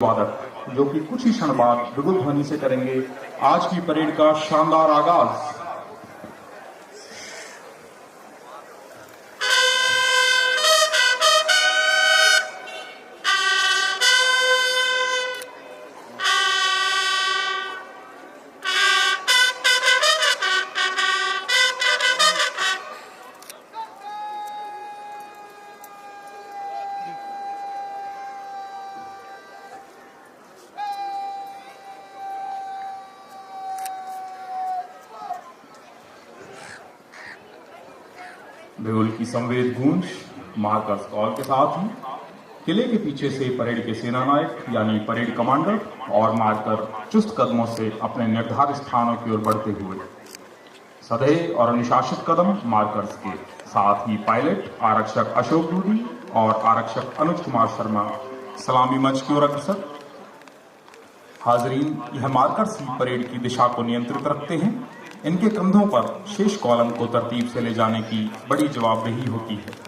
वादक जो कि कुछ ही क्षण बाद बिगुल ध्वनि से करेंगे आज की परेड का शानदार आगाज। बिगुल की संवेद गूंज मार्कर्स कॉल के साथ ही किले के पीछे से परेड के सेनानायक यानी परेड कमांडर और मार्कर चुस्त कदमों से अपने निर्धारित स्थानों की ओर बढ़ते हुए सधे और अनुशासित कदम मार्कर्स के साथ ही पायलट आरक्षक अशोक दूधी और आरक्षक अनुज कुमार शर्मा सलामी मंच की ओर अग्रसर। हाजरीन, यह मार्कर्स ही परेड की दिशा को नियंत्रित रखते हैं। इनके कंधों पर शेष कॉलम को तरतीब से ले जाने की बड़ी जवाबदेही होती है।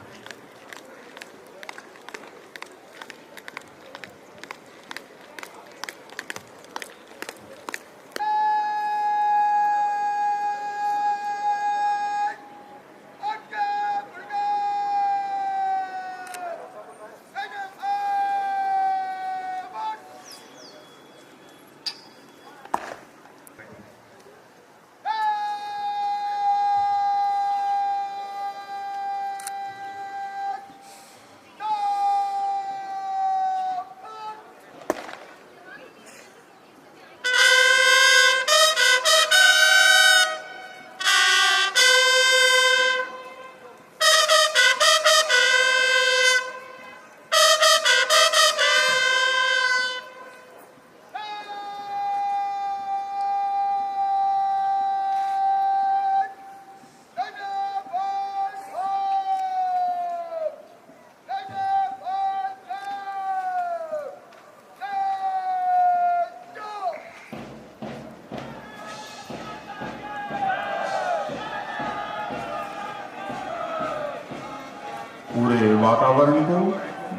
पूरे वातावरण को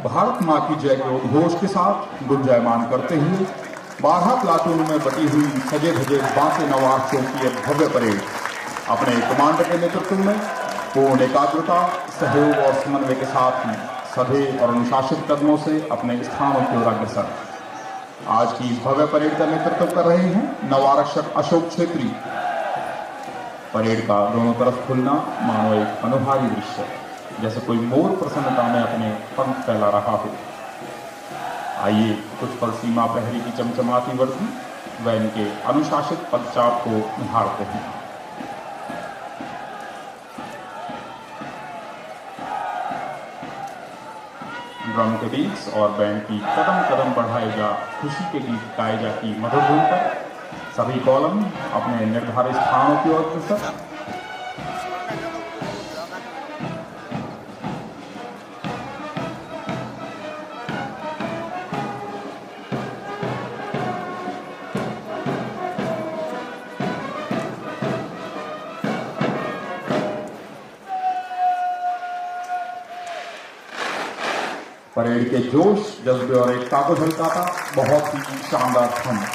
भारत मां की जय के उद्घोष के साथ गुंजायमान करते हुए 12 प्लाटूनों में बटी हुई सजे धजे 62 नवारसों की एक भव्य परेड अपने कमांडर के नेतृत्व में पूर्ण एकाग्रता, सहयोग और समन्वय के साथ ही सधे और अनुशासित कदमों से अपने स्थानों की ओर अग्रसर। आज की इस भव्य परेड का नेतृत्व कर रहे हैं नवारक्षक अशोक छेत्री। परेड का दोनों तरफ खुलना मानो एक मनोहारी दृश्य, जैसे कोई मोर प्रसन्नता में अपने पंख फैला रहा हो। आइए कुछ पल सीमा प्रहरी की चमचमाती वर्दी व इनके अनुशासित पदचाप को निहारते हैं। ड्रम के बीट्स और बैंड की कदम कदम बढ़ाए जा खुशी के गीत गाए जाती मधुर धुन पर सभी कॉलम अपने निर्धारित स्थानों की ओर अग्रसर। परेड के जोश, जज्बे और एकता को झलकाता बहुत ही शानदार क्षण।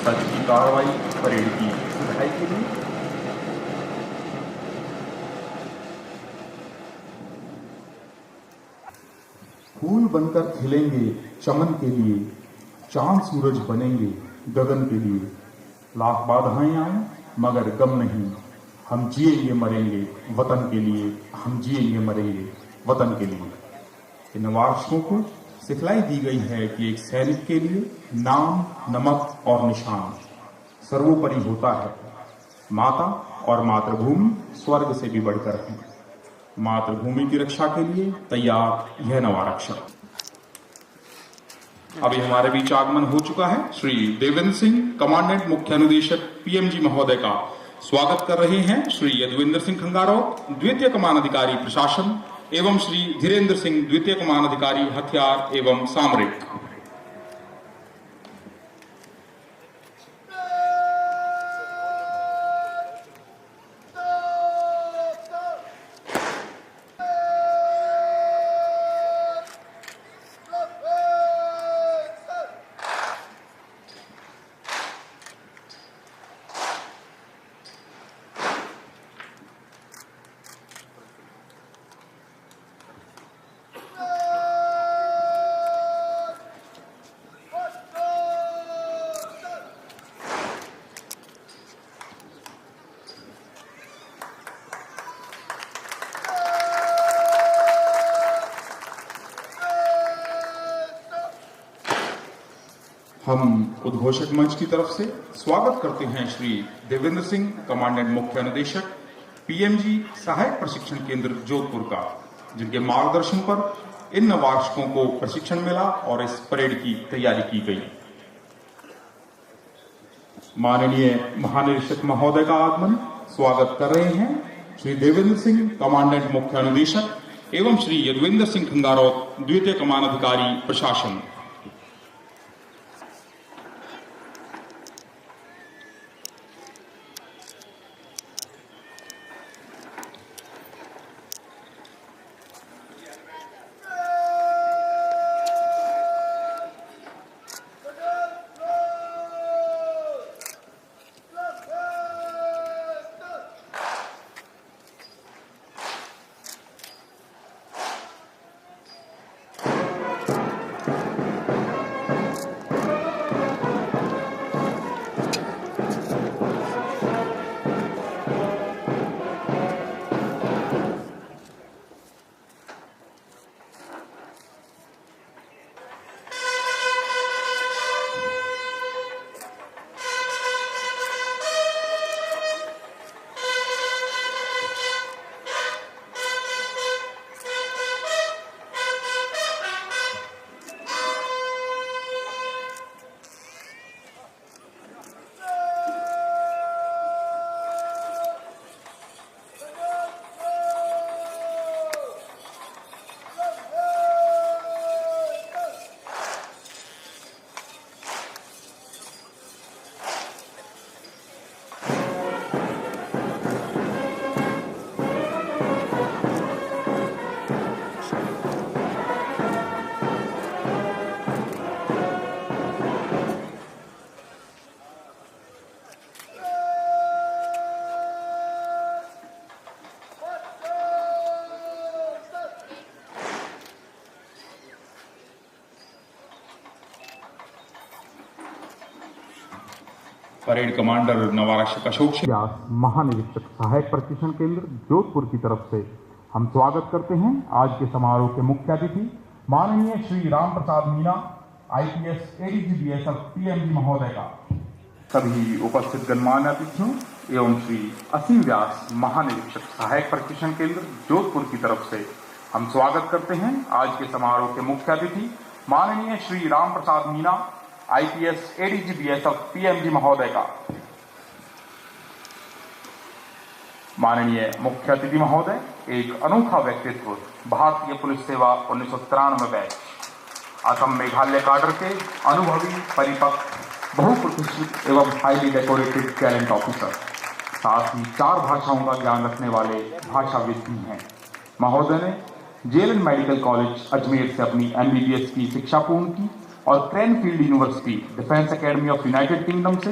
सच की कार्रवाई परेड की सिखाई के लिए फूल बनकर खिलेंगे चमन के लिए, चांद सूरज बनेंगे गगन के लिए। लाख बाधाएं आए मगर गम नहीं, हम जिएंगे मरेंगे वतन के लिए, हम जिएंगे मरेंगे वतन के लिए। इन वार्षिकों को सिखलाई दी गई है कि एक सैनिक के लिए नाम, नमक और निशान सर्वोपरि होता है। माता और मातृभूमि स्वर्ग से भी बढ़कर है। मातृभूमि की रक्षा के लिए तैयार यह नवा रक्षक। अभी हमारे बीच आगमन हो चुका है। श्री देवेंद्र सिंह, कमांडेंट मुख्य अनुदेशक पीएमजी महोदय का स्वागत कर रहे हैं श्री यदुविंदर सिंह खंगारोत, द्वितीय कमान अधिकारी प्रशासन, एवं श्री धीरेन्द्र सिंह, द्वितीय कमान अधिकारी हथियार एवं सामरिक। हम उद्घोषक मंच की तरफ से स्वागत करते हैं श्री देवेंद्र सिंह, कमांडेंट मुख्य अनुदेशक पीएमजी सहायक प्रशिक्षण केंद्र जोधपुर का, जिनके मार्गदर्शन पर इन नववार्षिकों को प्रशिक्षण मिला और इस परेड की तैयारी की गई। माननीय महानिरीक्षक महोदय का आगमन स्वागत कर रहे हैं श्री देवेंद्र सिंह, कमांडेंट मुख्य अनुदेशक एवं श्री यदुविंदर सिंह खंगारोत, द्वितीय कमान अधिकारी प्रशासन। परेड कमांडर नवारक्षक अशोक व्यास, महानिरीक्षक सहायक प्रशिक्षण केंद्र जोधपुर की तरफ से हम स्वागत करते हैं आज के समारोह के मुख्य अतिथि माननीय Shri Ram Prasad Meena, IPS ADG BSF PMG महोदय का। सभी उपस्थित गणमान्य अतिथियों एवं श्री असीम व्यास, महानिरीक्षक सहायक प्रशिक्षण केंद्र जोधपुर की तरफ से हम स्वागत करते हैं आज के समारोह के मुख्य अतिथि माननीय Shri Ram Prasad Meena, IPS ADG BSF PMG महोदय का। माननीय मुख्य अतिथि महोदय, एक अनोखा व्यक्तित्व, भारतीय पुलिस सेवा 1993 बैच, असम मेघालय काडर के अनुभवी, परिपक्व, बहुप्रतिष्ठित एवं हाईली डेकोरेटेड टैलेंट ऑफिसर, साथ ही 4 भाषाओं का ज्ञान रखने वाले भाषाविद भी हैं। महोदय ने जेएलएन मेडिकल कॉलेज अजमेर से अपनी एमबीबीएस की शिक्षा पूर्ण की और Cranfield university defence academy of United kingdom से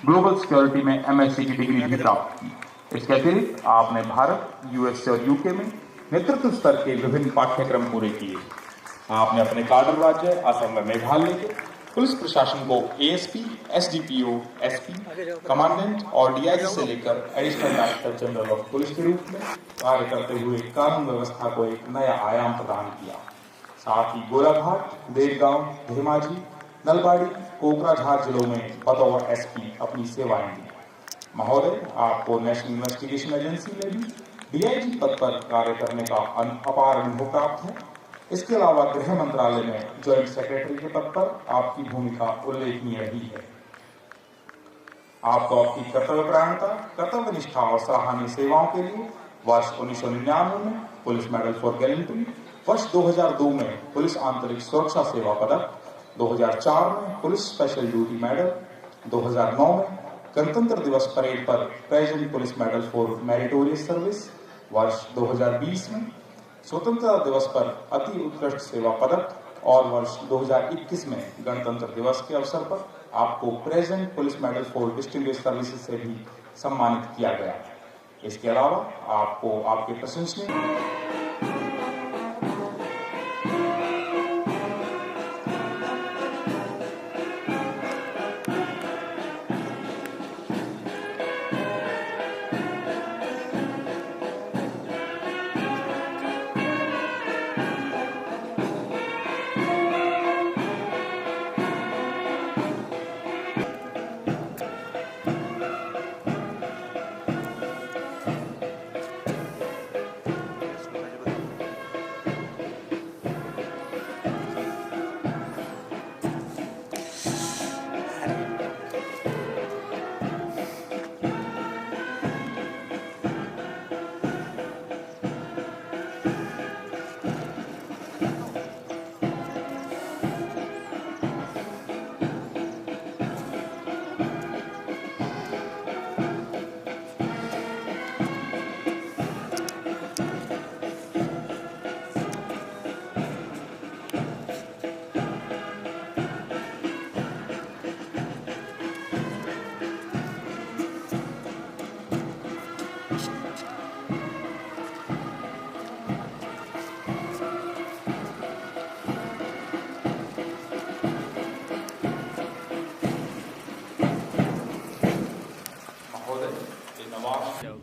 ग्लोबल सिक्योरिटी में एमएससी की डिग्री भी प्राप्त की। इसके अतिरिक्त आपने भारत, यूएसए और यूके में नेतृत्व स्तर के विभिन्न पाठ्यक्रम पूरे किए। आपने अपने काडर राज्य असम में मेघालय के पुलिस प्रशासन को एएसपी, एसडीपीओ, एसपी, कमांडेंट और डीआईजी से लेकर additional director general of police के रूप में कार्य करते हुए कानून व्यवस्था को एक नया आयाम प्रदान किया। साथ ही गोलाघाट, देवगांव, धेमाजी, नलबाड़ी, कोकराझार जिलों में बतौर एसपी अपनी सेवाएं दी। महोदय, आपको नेशनल इन्वेस्टिगेशन एजेंसी में भी डीआईजी पद पर कार्य करने का अपार अनुभव प्राप्त है। इसके अलावा गृह मंत्रालय में ज्वाइंट सेक्रेटरी के पद पर आपकी भूमिका उल्लेखनीय रही है। आपको आपकी कर्तव्यपरायणता, कर्तव्य निष्ठा और सराहनीय सेवाओं के लिए वर्ष 1999 में पुलिस मेडल फॉर गैलेंट्री, वर्ष 2002 में पुलिस आंतरिक सुरक्षा सेवा पदक, 2004 में पुलिस स्पेशल ड्यूटी मेडल, 2009 में गणतंत्र दिवस परेड पर present police medal for meritorious service, वर्ष 2020 में स्वतंत्रता दिवस पर अति उत्कृष्ट सेवा पदक और वर्ष 2021 में गणतंत्र दिवस के अवसर पर आपको present police medal for distinguished services से भी सम्मानित किया गया। इसके अलावा आपको आपके प्रशंसनीय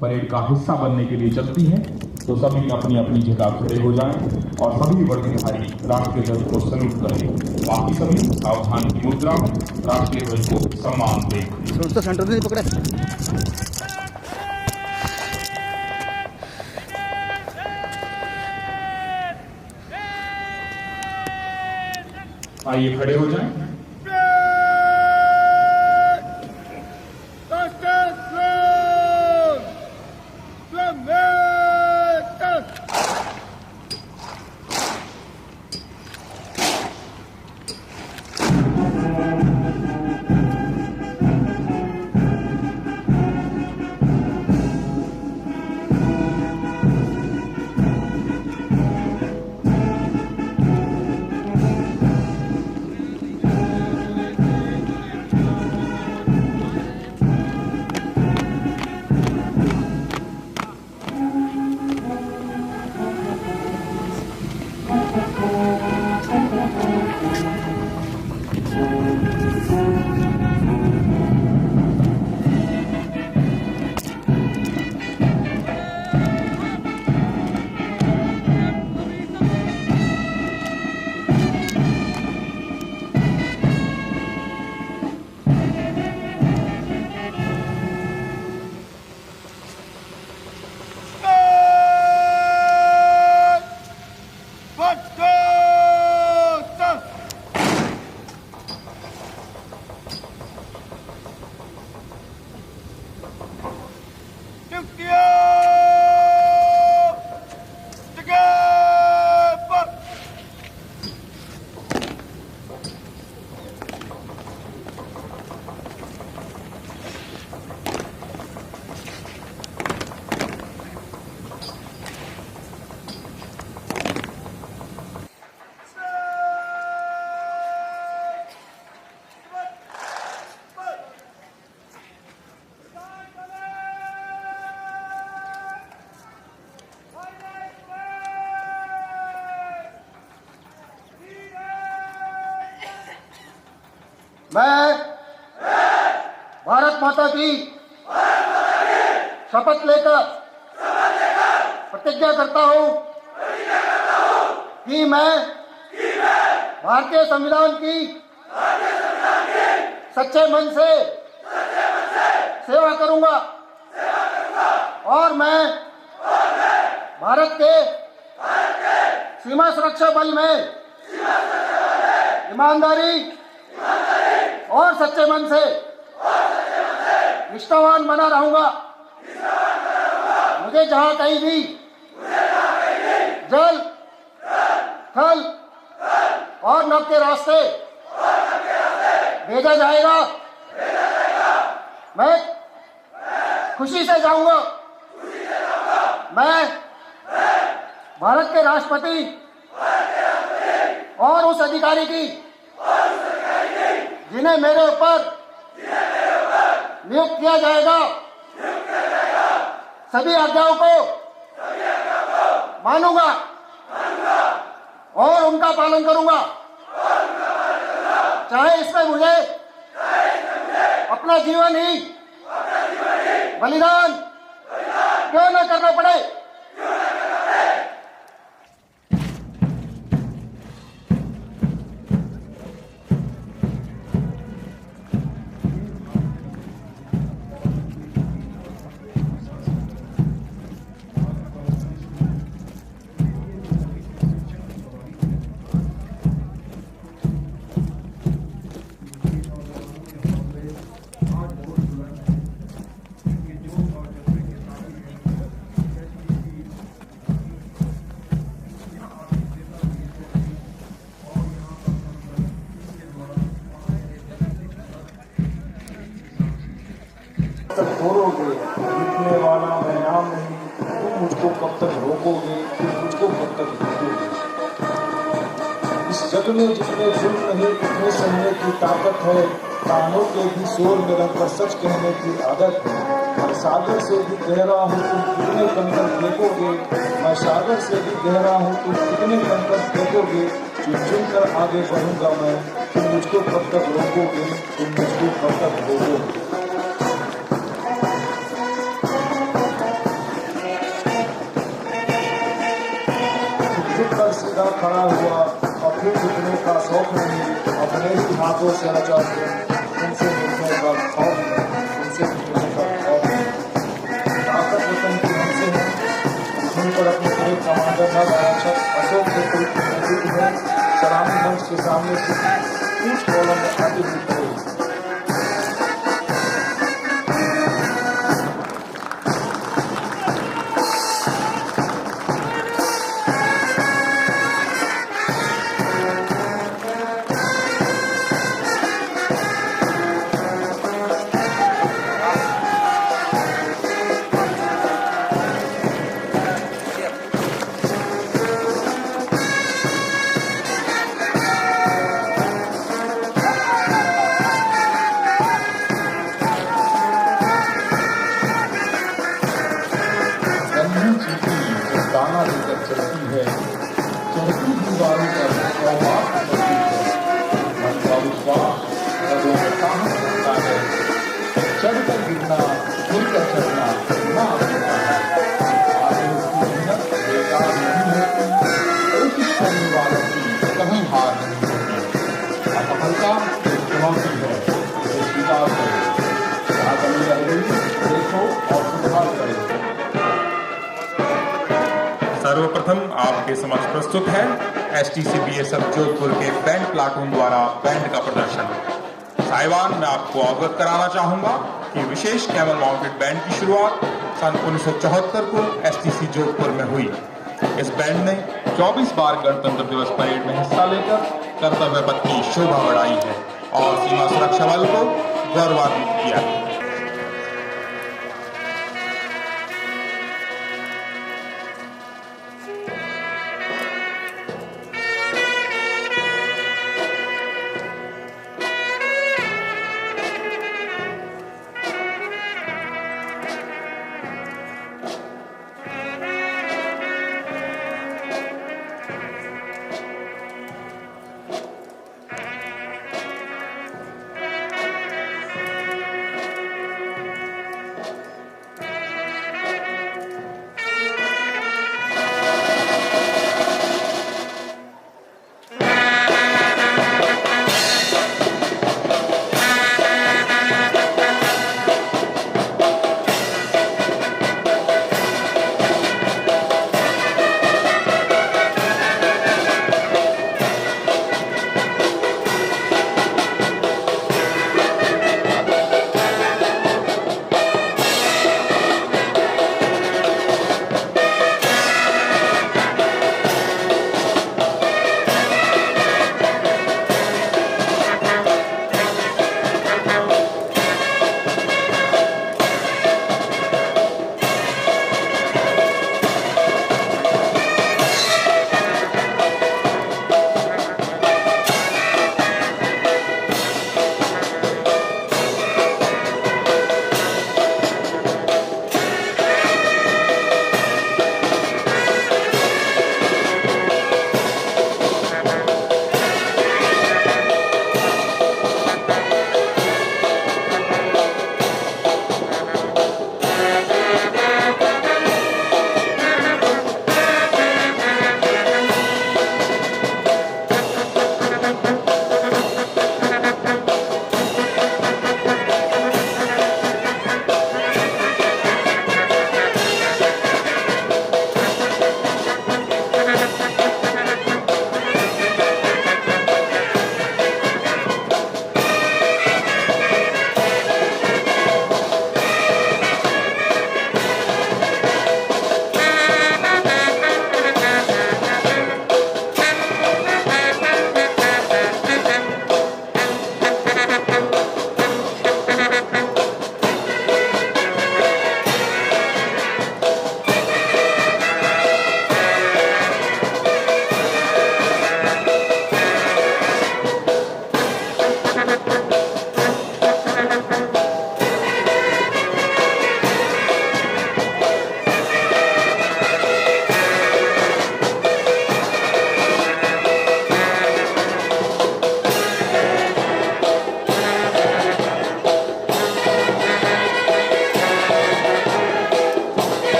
परेड का हिस्सा बनने के लिए चलती है, तो सभी अपनी अपनी जगह खड़े हो जाएं और सभी वर्दीधारी राष्ट्रीय ध्वज को सैल्यूट करें। बाकी सभी सावधान की मुद्रा में राष्ट्रीय ध्वज को सम्मान दें। तो सेंटर में पकड़े। आइए खड़े हो जाएं। मैं भारत माता की शपथ लेकर प्रतिज्ञा करता हूँ कि मैं भारतीय संविधान की सच्चे मन से सेवा करूंगा और मैं भारत के सीमा सुरक्षा बल में ईमानदारी और सच्चे मन से निष्ठावान बना रहूंगा। मुझे जहां कहीं भी जल, थल और नभ के रास्ते भेजा जाएगा, मैं खुशी से जाऊंगा। मैं भारत के राष्ट्रपति और उस अधिकारी की जिन्हें मेरे ऊपर नियुक्त किया जाएगा, सभी आज्ञाओं को मानूंगा और उनका पालन करूंगा, चाहे इसमें मुझे अपना जीवन ही बलिदान क्यों न करना पड़े। तक छोड़ोगे, जीतने वाला मैं नाम नहीं, तुम मुझको कब तक रोकोगे, तुम मुझको कब तक रोकोगे। इस जग में जितने जुल्म नहीं उतने सहने की ताकत है, कानों के भी शोर में रंग पर सच कहने की आदत है। मैं सागर से भी गहरा हूँ, तुम कितने कंकर फेंकोगे, मैं सागर से भी गहरा हूँ, तुम कितने कंकर फेंकोगे। चुन चुन कर आगे बढ़ूंगा मैं, तुम मुझको कब तक रोकोगे, तुम मुझको कब तक रोकोगे। झुककर सीधा खड़ा हुआ, और फिर झुकने का शौक नहीं, अपने ही हाथों से रचा तुमसे मिलने का खौफ नहीं, तुमसे मिलने का खौफ नहीं। ताकत वतन की हमसे है, तुम पर अपने पूरे कमांडर नवाक्षक अशोक के कोई नेतृत्व है, सलामी मंच के सामने से कुछ कॉलम में आगे भी करें। दाना लेकर चलती है, चढ़ती दीवारों पर सौभाग्य करती है, मन का विश्वास कदों में साहस रखता है, चढ़कर गिरना, खुलकर चढ़ना ना होता है। आगे उसकी मेहनत बेकार नहीं होती, कोशिश करने वालों की कहीं हार नहीं होती। असफलता एक चुनौती है, इसे स्वीकार करें, क्या कमी रह गई देखो और सुधार करें। सर्वप्रथम आपके समक्ष प्रस्तुत है STCBSF जोधपुर के बैंड प्लाटून द्वारा बैंड का प्रदर्शन। साहिबान, मैं आपको अवगत कराना चाहूंगा कि विशेष कैमल माउंटेड बैंड की शुरुआत सन 1974 को STC जोधपुर में हुई। इस बैंड ने 24 बार गणतंत्र दिवस परेड में हिस्सा लेकर कर्तव्य पथ की शोभा बढ़ाई है और सीमा सुरक्षा बल को गौरवान्वित किया है।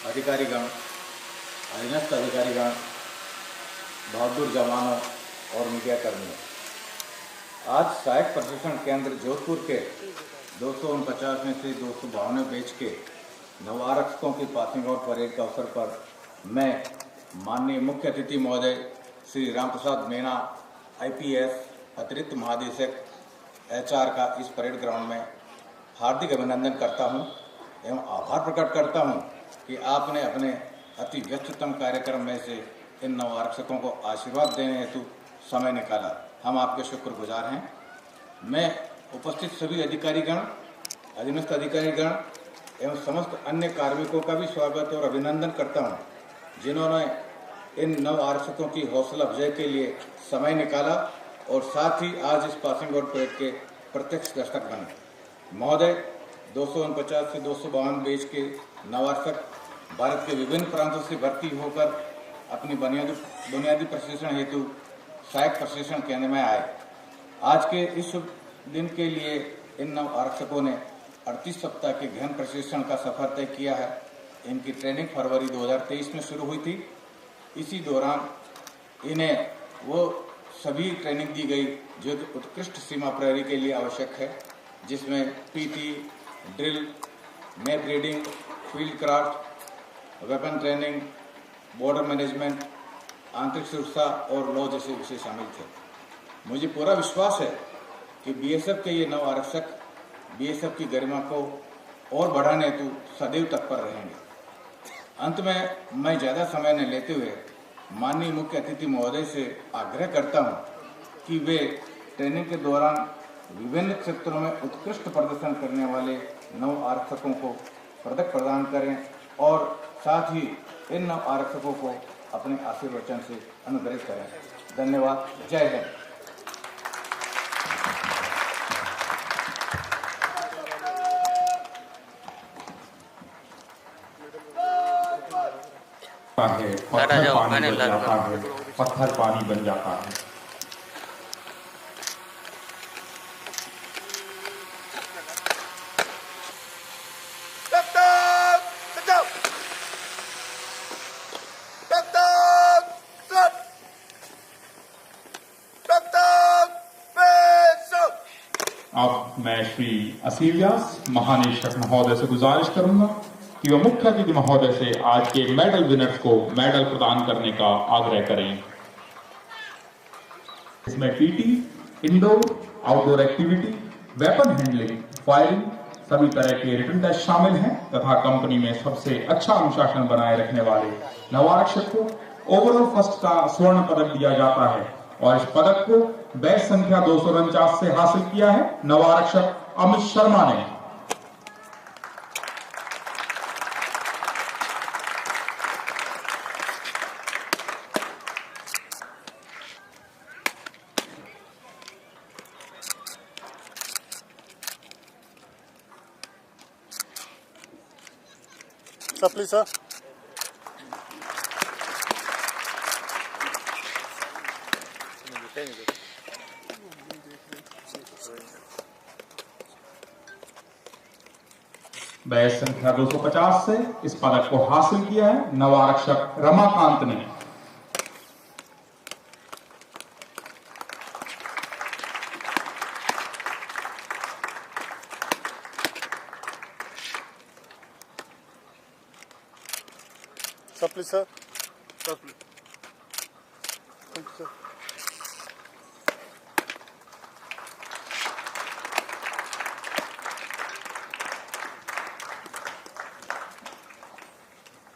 अधिकारीगण, अधीनस्थ अधिकारीगण, बहादुर जवानों और मीडिया कर्मियों, आज सहायक प्रशिक्षण केंद्र जोधपुर के 249 में से 252 बैच के नव आरक्षकों की पासिंग आउट परेड के अवसर पर मैं माननीय मुख्य अतिथि महोदय श्री राम प्रसाद मीणा, IPS अतिरिक्त महानिदेशक HR का इस परेड ग्राउंड में हार्दिक अभिनंदन करता हूं एवं आभार प्रकट करता हूं कि आपने अपने अति व्यस्ततम कार्यक्रम में से इन नव आरक्षकों को आशीर्वाद देने हेतु समय निकाला। हम आपके शुक्रगुजार हैं। मैं उपस्थित सभी अधिकारीगण, अधीनस्थ अधिकारीगण एवं समस्त अन्य कार्मिकों का भी स्वागत और अभिनंदन करता हूं, जिन्होंने इन नव आरक्षकों की हौसला अफजाई के लिए समय निकाला और साथ ही आज इस पासिंग आउट परेड के प्रत्यक्ष दर्शक बने। महोदय, 249 से 252 बैच के नव आरक्षक भारत के विभिन्न प्रांतों से भर्ती होकर अपनी बुनियादी प्रशिक्षण हेतु सहायक प्रशिक्षण केंद्र में आए। आज के इस शुभ दिन के लिए इन नव आरक्षकों ने 38 सप्ताह के गहन प्रशिक्षण का सफर तय किया है। इनकी ट्रेनिंग फरवरी 2023 में शुरू हुई थी। इसी दौरान इन्हें वो सभी ट्रेनिंग दी गई जो उत्कृष्ट सीमा प्रहरी के लिए आवश्यक है, जिसमें PT, drill, map reading, field craft, weapon training, border management, आंतरिक सुरक्षा और लॉ जैसे विषय शामिल थे। मुझे पूरा विश्वास है कि BSF के ये नव आरक्षक BSF की गरिमा को और बढ़ाने हेतु सदैव तत्पर रहेंगे। अंत में मैं ज़्यादा समय न लेते हुए माननीय मुख्य अतिथि महोदय से आग्रह करता हूं कि वे ट्रेनिंग के दौरान विभिन्न क्षेत्रों में उत्कृष्ट प्रदर्शन करने वाले नव आरक्षकों को पदक प्रदान करें और साथ ही इन नव आरक्षकों को अपने आशीर्वचन से अनुग्रहित करें। धन्यवाद। जय हिंद। है, पत्थर पानी बन जाता है, पत्थर पानी बन जाता है। अब मैं श्री असीम व्यास महानिदेशक महोदय से गुजारिश करूंगा कि वह मुख्य अतिथि महोदय से आज के मेडल विनर्स को मेडल प्रदान करने का आग्रह करें। इसमें PT, indoor, outdoor activity, weapon handling, firing, सभी तरह के रिटन टेस्ट शामिल हैं तथा कंपनी में सबसे अच्छा अनुशासन बनाए रखने वाले नव आरक्षक को ओवरऑल फर्स्ट का स्वर्ण पदक दिया जाता है और इस पदक को बैच संख्या 249 से हासिल किया है नव आरक्षक अमित शर्मा ने। Sir please sir. बैच संख्या 250 से इस पदक को हासिल किया है नव आरक्षक रमाकांत ने। Sir please sir. Sir please. Thank you sir.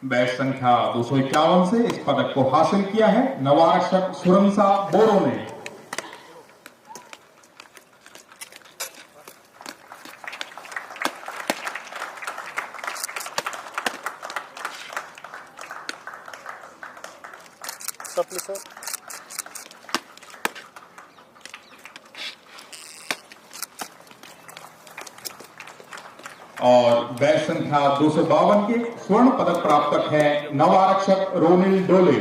Batch संख्या 251 से इस पदक को हासिल किया है नव आरक्षक सुरंसा बोरो ने। Sir please sir. और बैच संख्या 252 के स्वर्ण पदक प्राप्तक है नव आरक्षक रोनिल डोले।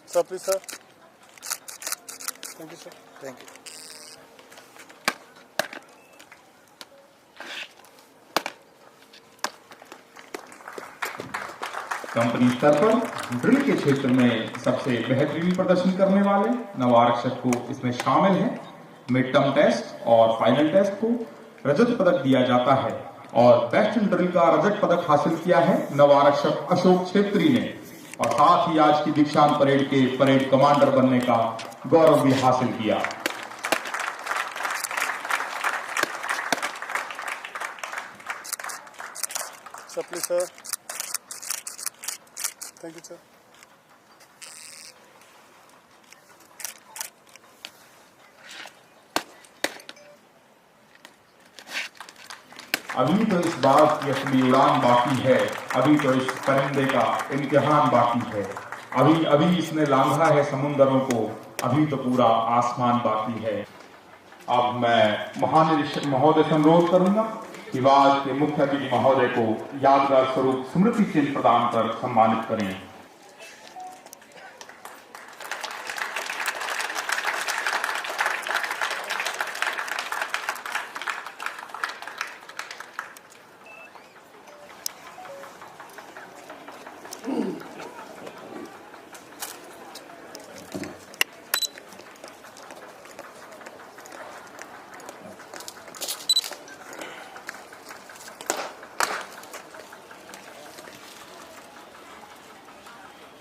Sir please sir. Thank you sir. Thank you. Company स्तर पर ड्रिल के क्षेत्र में सबसे बेहतरीन प्रदर्शन करने वाले नव आरक्षक को इसमें शामिल है। मिड टर्म टेस्ट और फाइनल टेस्ट को रजत पदक दिया जाता है और बेस्ट इन ड्रिल का रजत पदक हासिल किया है नव आरक्षक अशोक छेत्री ने और साथ ही आज की दीक्षांत परेड के परेड कमांडर बनने का गौरव भी हासिल किया। Sir please sir. Thank you sir. अभी तो इस बात की असली उड़ान बाकी है, अभी तो इस परिंदे का इम्तिहान बाकी है, अभी अभी इसने लांघा है समुंदरों को, अभी तो पूरा आसमान बाकी है। अब मैं महानिरीक्षक महोदय से अनुरोध करूंगा कि आज के मुख्य अतिथि महोदय को यादगार स्वरूप स्मृति चिन्ह प्रदान कर सम्मानित करें।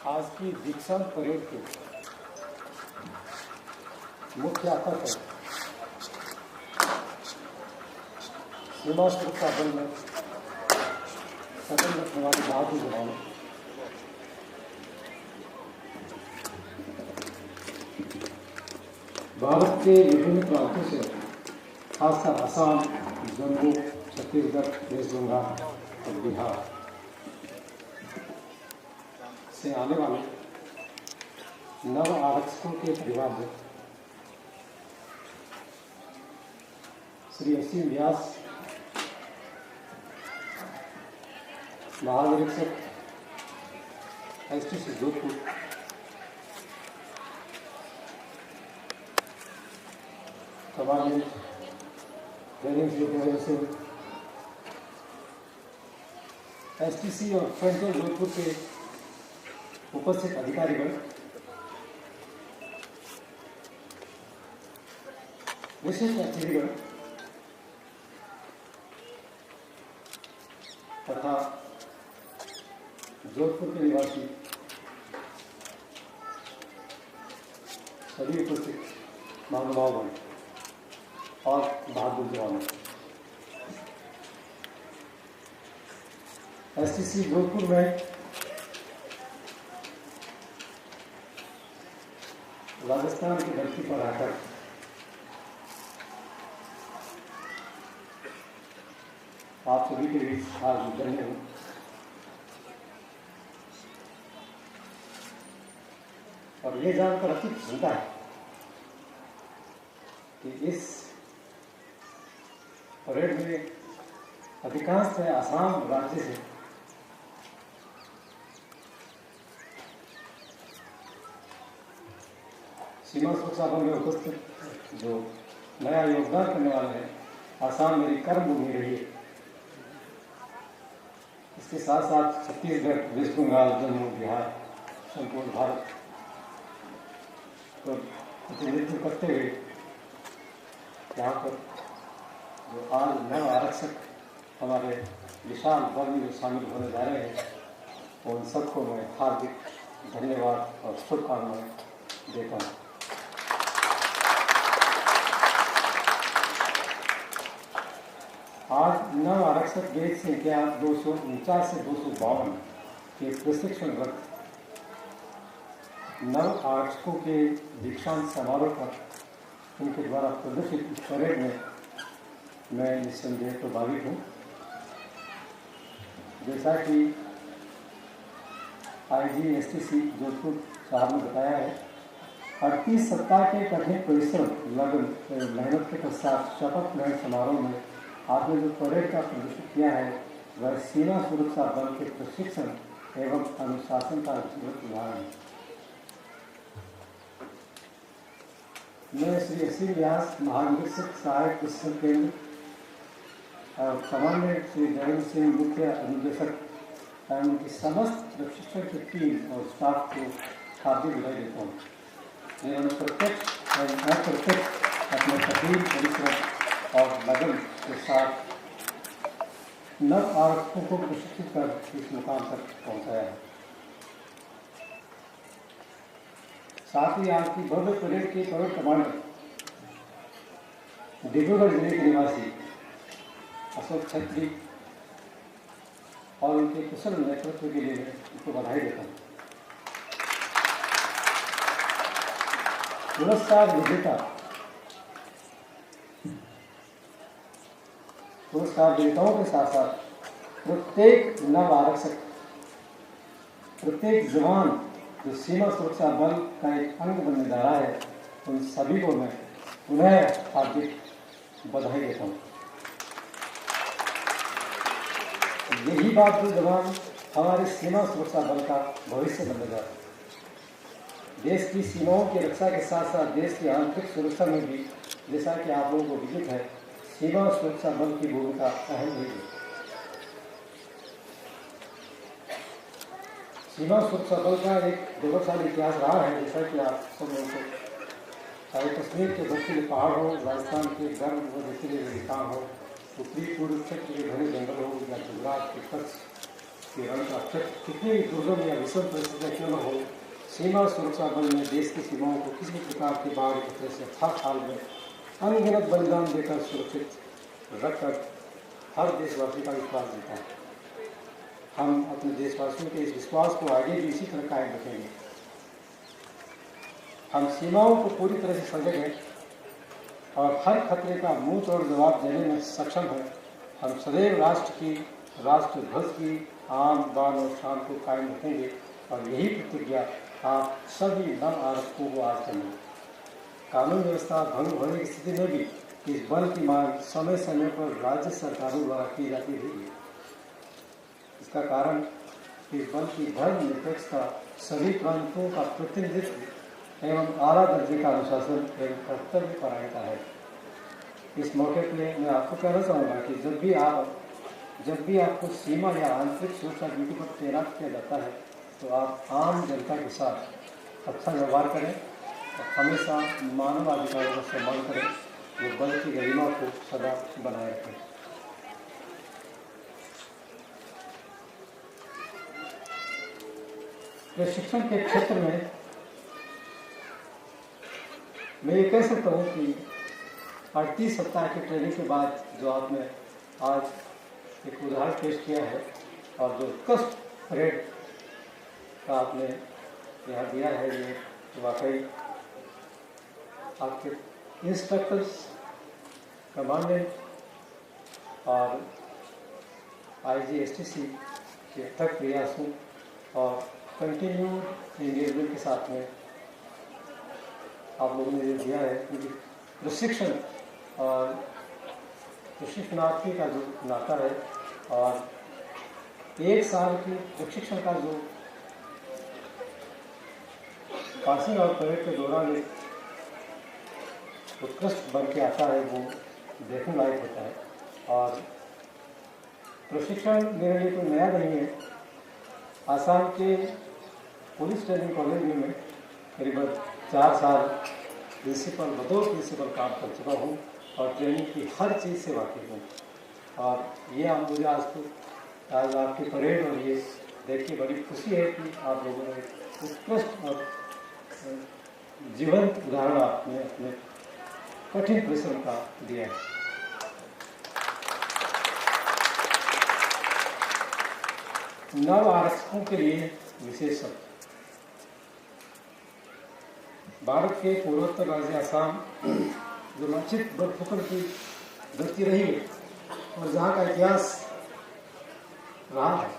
आज की दीक्षांत परेड के मुख्य आकर्षण सीमा सुरक्षा बल में सतर्क रखने वाले बहादुर जवान भारत के विभिन्न प्रांतों से, खासकर असम, जम्मू, छत्तीसगढ़, वेस्ट बंगाल और बिहार से आने वाले नव आरक्षकों के परिवार में श्री असीम व्यास, महानिरीक्षक STC Jodhpur, commandant training Singh, STC और फ्रंटियर जोधपुर के उपस्थित अधिकारीगण, विशिष्ट अतिथिगण तथा जोधपुर के निवासी सभी उपस्थित महानुभावगण और बहादुर जवानों, STC जोधपुर में राजस्थान की धरती पर आकर आप सभी के बीच आज धन्य हूँ। और ये जानकर अति चिंता है कि इस परेड में अधिकांश आसाम राज्य से सीमा सुरक्षा बल में उपस्थित जो नया योगदान करने वाले हैं। आसाम मेरी कर्म भूमि रही है। इसके साथ साथ छत्तीसगढ़, वेस्ट बंगाल, जम्मू, बिहार, संपूर्ण भारत को प्रतिनिधित्व करते हुए यहाँ पर जो आज नव आरक्षक हमारे विशाल वर्ग में शामिल होने जा रहे हैं, उन सबको मैं हार्दिक धन्यवाद और शुभकामनाएं देता हूँ। आज नव आरक्षक गेट संख्या 249 से 252 के प्रशिक्षणरत नव आरक्षकों के दीक्षांत समारोह पर उनके द्वारा प्रदर्शित परेड में मैं निस्संदेह प्रभावित हूँ। जैसा कि IG STC जोधपुर साहब ने बताया है, 38 सप्ताह के कठिन परिश्रम, लगन, मेहनत के पश्चात शपथ ग्रहण समारोह में आपने जो परेड का प्रदर्शित किया है वह सीमा सुरक्षा बल के प्रशिक्षण एवं अनुशासन का जीवंत उदाहरण है। मैं श्री असीम व्यास, महानिरीक्षक सहायक प्रशिक्षण केंद्र, कमांडेंट श्री जयंत सिंह, मुख्य अनुदेशक एवं उनकी समस्त प्रशिक्षण की टीम और स्टाफ को हार्दिक बधाई देता हूँ। जिन्होंने प्रत्यक्ष और अप्रत्यक्ष अपने कठिन परिश्रम और लगन के साथ नव आरक्षकों को प्रशिक्षित कर इस मुकाम तक पहुँचाया है। साथ ही आपकी भव्य परेड के परेड कमांडर डिब्रूगढ़ जिले के निवासी अशोक छत्री और उनके कुशल नेतृत्व के लिए उनको बधाई देता हूँ। पुरस्कार विजेताओं के साथ साथ प्रत्येक नव आरक्षक, प्रत्येक जवान जो सीमा सुरक्षा बल का एक अंग बनने जा रहा है, उन सभी को मैं पुनः हार्दिक बधाई देता हूँ। यही बात जो जवान हमारे सीमा सुरक्षा बल का भविष्य बनने जा रहा है। देश की सीमाओं की रक्षा के साथ साथ देश की आंतरिक सुरक्षा में भी, जैसा कि आप लोगों को विदित है, सीमा सुरक्षा बल की भूमिका अहम है। सीमा सुरक्षा बल का एक गौरवशाली इतिहास रहा है, जैसा कि आप सब लोगों को, चाहे कश्मीर के बर्फीले पहाड़ हो, राजस्थान के गर्म व रेतीले रेगिस्तान हो, उत्तरी पूर्व क्षेत्र के घने जंगल हो, या गुजरात के कच्छ के रण का क्षेत्र, कितनी भी दुर्गम या विषम परिस्थितियाँ क्यों न हो, सीमा सुरक्षा बल ने देश की सीमाओं को किसी भी प्रकार के बाढ़ खतरे से हर साल में अनगिनत बलिदान देकर सुरक्षित रखकर हर देशवासी का विश्वास जीता है। हम अपने देशवासियों के इस विश्वास को आगे भी इसी तरह कायम रखेंगे। हम सीमाओं को पूरी तरह से सजग हैं और हर खतरे का मुंह तोड़ जवाब देने में सक्षम हैं। हम सदैव राष्ट्र ध्वज की आन बान और शान को कायम रखेंगे और यही प्रतिज्ञा आप सभी नव आरक्षकों को आज करनी। कानून व्यवस्था भंग होने की स्थिति में भी इस बल की मांग समय समय पर राज्य सरकारों द्वारा की जाती रही है। इसका कारण इस बल की धर्मनिरपेक्षता, सभी प्रांतों का प्रतिनिधित्व एवं आला दर्जे का अनुशासन एवं कर्तव्य परायणता है। इस मौके पर मैं आपको कहना चाहूँगा कि जब भी आपको सीमा या आंतरिक सुरक्षा ड्यूटी पर तैनात किया जाता है, तो आप आम जनता के साथ अच्छा व्यवहार करें और हमेशा मानवाधिकारों का सम्मान करें, जो बल की गरिमा को सदा बनाए रखें। प्रशिक्षण के क्षेत्र में मैं ये कह सकता हूँ कि 38 सप्ताह की ट्रेनिंग के बाद जो आपने आज एक उदाहरण पेश किया है और जो उत्कृष्ट परेड का आपने यहाँ दिया है, ये वाकई आपके इंस्ट्रक्टर्स, कमांडेंट और IGSTC के अथक प्रयासों और कंटिन्यूड एंगेजमेंट के साथ में आप लोगों ने जो दिया है, क्योंकि प्रशिक्षण और प्रशिक्षणार्थी का जो नाता है और 1 साल की प्रशिक्षण का जो पासिंग और परेड के दौरान एक उत्कृष्ट बन के आता है, वो देखने लायक होता है। और प्रशिक्षण मेरे लिए कोई नया नहीं है। आसाम के पुलिस ट्रेनिंग कॉलेज में करीबन 4 साल बतौर प्रिंसिपल काम कर चुका हूँ और ट्रेनिंग की हर चीज़ से वाकिफ हूँ। और ये मुझे आज आपकी परेड और ये देख के बड़ी खुशी है कि आप लोगों ने उत्कृष्ट और जीवंत उदाहरण आपने अपने कठिन परिश्रम का दिया है। नव आरक्षकों के लिए विशेष शब्द। भारत के पूर्वोत्तर राज्य असम जो लक्षित बर्फुकन की धरती रही है और जहाँ का इतिहास रहा है,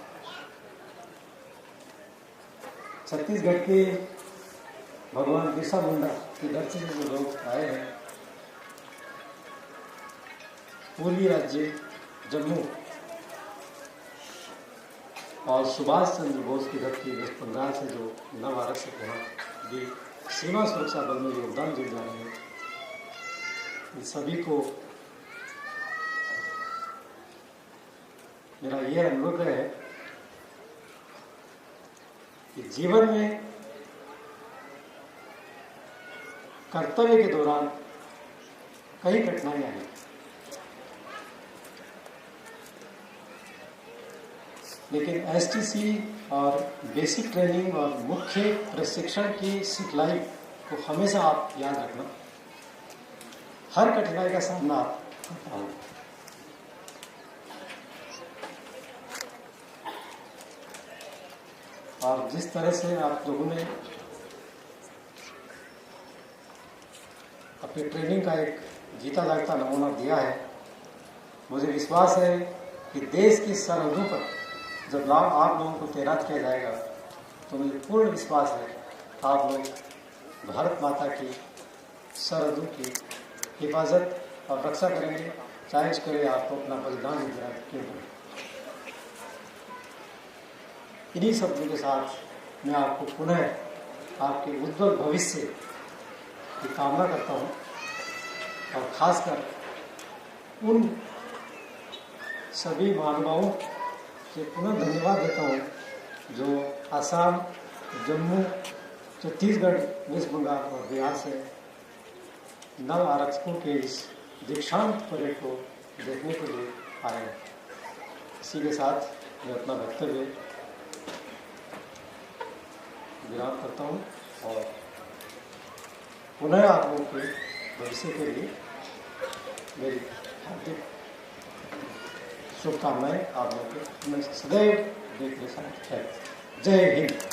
छत्तीसगढ़ के भगवान बिरसा मुंडा की धरती से जो लोग आए हैं, पूर्वी राज्य जम्मू और सुभाष चंद्र बोस की धरती वेस्ट बंगाल से जो नव आरक्षक वहाँ भी सीमा सुरक्षा बल में योगदान दे जा रहे हैं, सभी को मेरा ये अनुरोध है कि जीवन में कर्तव्य के दौरान कई कठिनाइयां हैं, लेकिन एसटीसी और बेसिक ट्रेनिंग और मुख्य प्रशिक्षण की सिखलाई को हमेशा आप याद रखना। हर कठिनाई का सामना आप करता हो। और जिस तरह से आप लोगों ने अपनी ट्रेनिंग का एक जीता जागता नमूना दिया है, मुझे विश्वास है कि देश की सरहदों पर जब आप लोगों को तैनात किया जाएगा तो मुझे पूर्ण विश्वास है आप लोग भारत माता की सरहदों की हिफाजत और रक्षा करेंगे, चाहे इसके लिए आपको अपना बलिदान भी देना क्यों हो। इन्हीं शब्दों के साथ मैं आपको पुनः आपके उज्जवल भविष्य की कामना करता हूँ और खासकर उन सभी महानुभावों से पुनः धन्यवाद देता हूँ जो असम, जम्मू, छत्तीसगढ़, वेस्ट बंगाल और बिहार से नव आरक्षकों के इस दीक्षांत परेड को देखने के लिए आए हैं। इसी के साथ मैं अपना वक्तव्य विराम करता हूँ और पुनः आप लोगों के भविष्य के लिए मेरी हार्दिक शुभकामनाएं आप लोगों के मैं सदैव देखने साथ है। जय हिंद।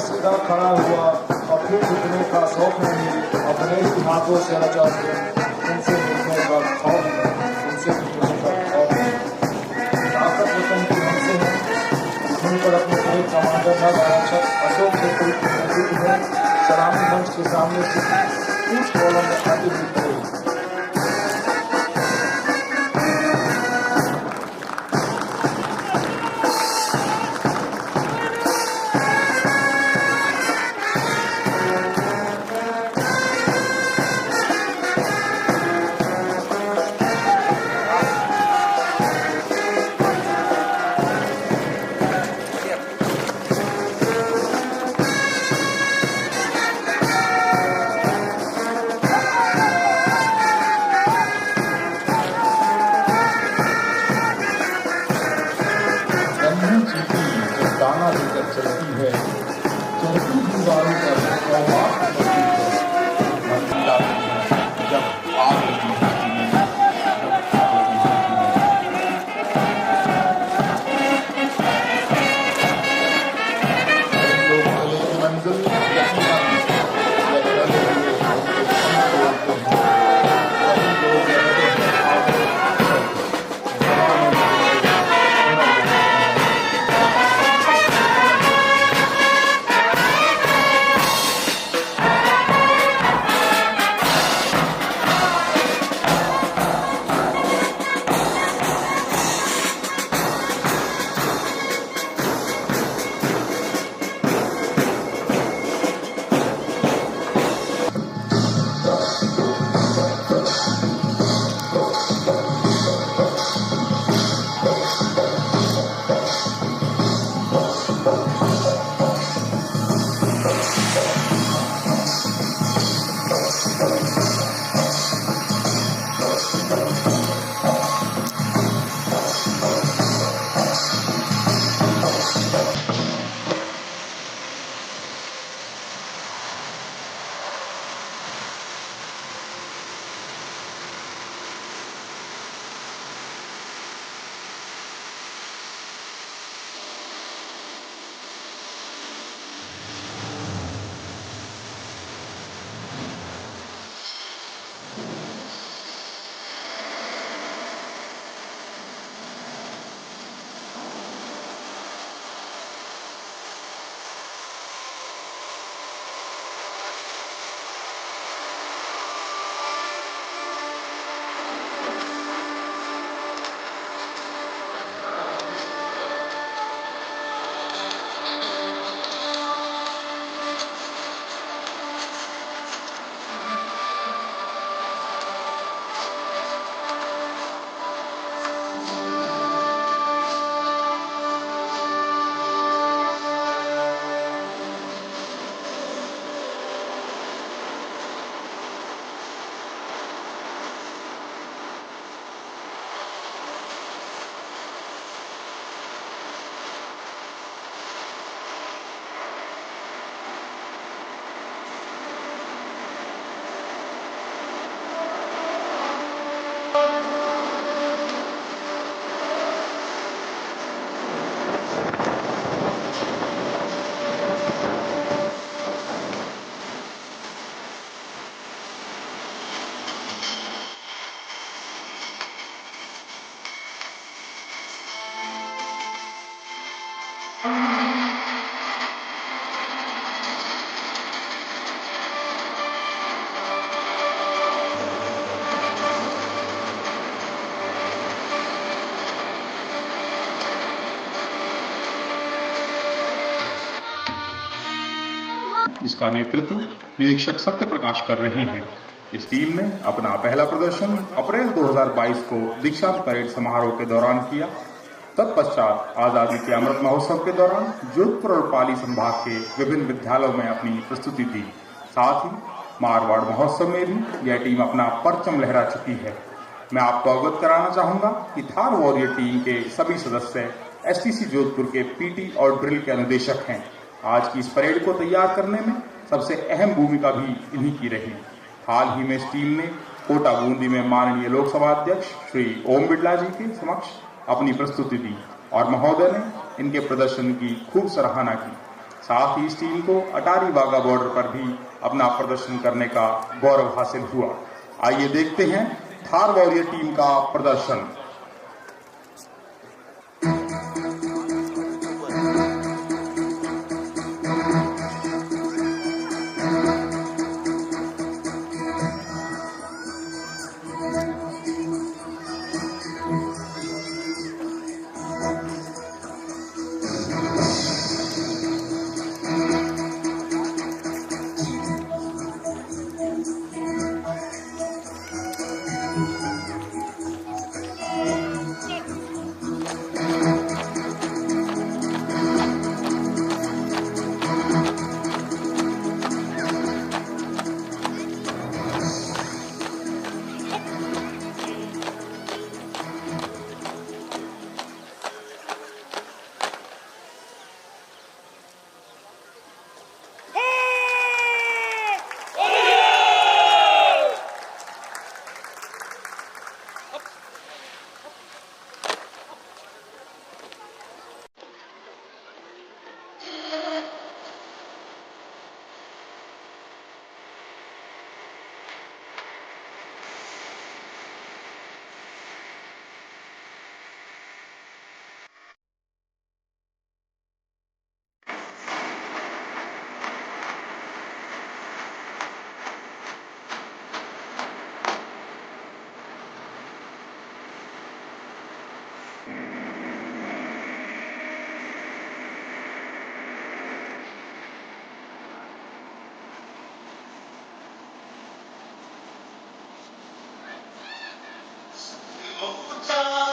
सीधा खड़ा हुआ और फिर झुकने का शौक नहीं, अपने ही हाथों से रचा उनसे मिलने का खौफ नहीं, उनसे मिलने का खौफ नहीं। ताकत वतन की हमसे है, उन पर अपने पूरे कमांडर नव आरक्षक अशोक के नेतृत्व में सलामी मंच के सामने से ऊंच कॉलम में आगे भी खड़े। जब चलती है, चलती दीवारों पर सौगात बनती है, भड़की आती है जब आग लगी धरती में, जब आग लगी धरती में। लोग चले की मंजिल यही आती है, ये चले हुए उनके संग तोड़ते हैं, वही लोग रहते हैं आगे जमाने में इसका नेतृत्व निरीक्षक सत्य प्रकाश कर रहे हैं। इस टीम ने अपना पहला प्रदर्शन अप्रैल 2022 को दीक्षांत परेड समारोह के दौरान किया। तत्पश्चात आजादी के अमृत महोत्सव के दौरान जोधपुर और पाली संभाग के विभिन्न विद्यालयों में अपनी प्रस्तुति दी। साथ ही मारवाड़ महोत्सव में भी यह टीम अपना परचम लहरा चुकी है। मैं आपको अवगत कराना चाहूंगा कि थार वॉरियर टीम के सभी सदस्य एसटीसी जोधपुर के पीटी और ड्रिल के अनुदेशक हैं। आज की इस परेड को तैयार करने में सबसे अहम भूमिका भी इन्हीं की रही। हाल ही में इस टीम ने कोटा बूंदी में माननीय लोकसभा अध्यक्ष श्री ओम बिड़ला जी के समक्ष अपनी प्रस्तुति दी और महोदय ने इनके प्रदर्शन की खूब सराहना की। साथ ही इस टीम को अटारी वाघा बॉर्डर पर भी अपना प्रदर्शन करने का गौरव हासिल हुआ। आइए देखते हैं थार वॉरियर टीम का प्रदर्शन। See